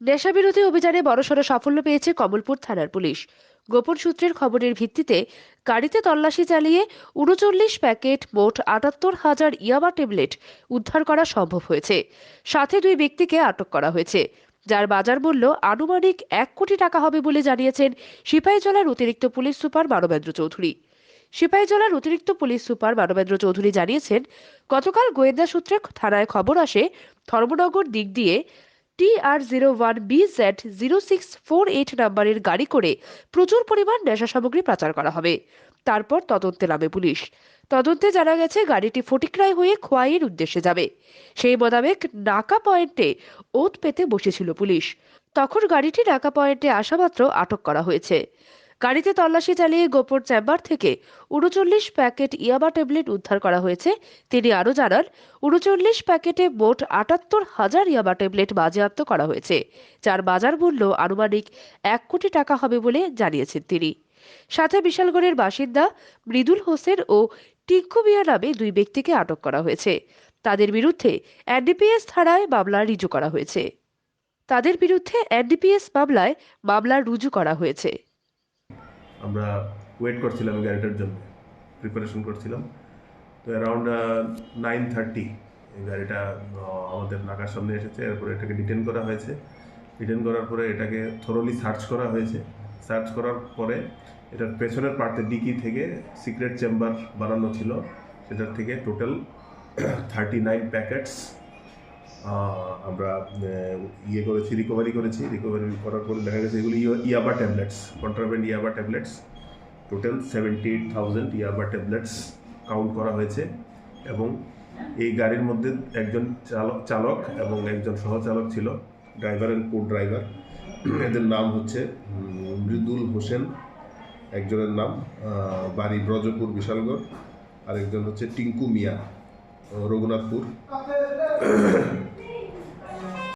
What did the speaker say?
নেশাবিরোধী অভিযানে বড়সড় সাফল্য পেয়েছে কমলপুর থানার পুলিশ। গোপন সূত্রের খবরের ভিত্তিতে গাড়িতে তল্লাশি চালিয়ে ৩৯ প্যাকেট মোট ৭৮,০০০ ইয়াবা ট্যাবলেট উদ্ধার করা সম্ভব হয়েছে। সাথে দুই ব্যক্তিকে আটক করা হয়েছে, যার বাজার মূল্য আনুমানিক ১ কোটি টাকা হবে বলে জানিয়েছেন সিপাহীজলার অতিরিক্ত পুলিশ সুপার মানবেন্দ্র চৌধুরী। সিপাহীজলার অতিরিক্ত পুলিশ সুপার মানবেন্দ্র চৌধুরী জানিয়েছেন, গতকাল গোয়েন্দা সূত্রে থানায় খবর আসে ধর্মনগর দিক দিয়ে TR01BZ0648 নাম্বারের গাড়ি করে প্রচুর পরিমাণ নেশা সামগ্রী পাচার করা হবে। তারপর তদন্তে নামে পুলিশ। তদন্তে জানা গেছে গাড়িটি ফটিকরায় হয়ে খোয়াইয়ের উদ্দেশ্যে যাবে। সেই মোতাবেক নাকা পয়েন্টে ওত পেতে বসেছিল পুলিশ। তখন গাড়িটি নাকা পয়েন্টে আসা মাত্র আটক করা হয়েছে। গাড়িতে তল্লাশি চালিয়ে গোপন চেম্বার থেকে ৩৯ প্যাকেট ইয়াবা ট্যাবলেট উদ্ধার করা হয়েছে। তিনি আরও জানান, ৩৯ প্যাকেটে মোট ৭৮,০০০ ইয়াবা ট্যাবলেট বাজেয়াপ্ত করা হয়েছে, যার বাজার মূল্য আনুমানিক ১ কোটি টাকা হবে বলে জানিয়েছেন তিনি। সাথে বিশালগড়ের বাসিন্দা মৃদুল হোসেন ও টিঙ্কু মিয়া নামে দুই ব্যক্তিকে আটক করা হয়েছে। তাদের বিরুদ্ধে এনডিপিএস ধারায় মামলা রুজু করা হয়েছে। মামলা রুজু করা হয়েছে। আমরা ওয়েট করছিলাম গাড়িটার জন্য, প্রিপারেশন করছিলাম। তো অ্যারাউন্ড 9:30 এই গাড়িটা আমাদের নাকার সামনে এসেছে। এরপরে এটাকে ডিটেন করা হয়েছে। ডিটেন করার পরে এটাকে থরোলি সার্চ করা হয়েছে। সার্চ করার পরে এটার পেছনের পার্টে ডিকি থেকে সিক্রেট চেম্বার বানানো ছিল, সেটার থেকে টোটাল 39 প্যাকেটস আমরা রিকভারি করেছি। রিকভারি করার পরে দেখা গেছে এগুলি ইয়াবা ট্যাবলেটস, কন্ট্রাব্যান্ড ইয়াবা ট্যাবলেটস। টোটাল 78,000 ইয়াবা ট্যাবলেটস কাউন্ট করা হয়েছে। এবং এই গাড়ির মধ্যে একজন চালক এবং একজন সহচালক ছিল, ড্রাইভার অ্যান্ড কো ড্রাইভার। এদের নাম হচ্ছে মৃদুল হোসেন, একজনের নাম বাড়ি ব্রজপুর বিশালগড়, আরেকজন হচ্ছে টিঙ্কু মিয়া, রঘুনাথপুর।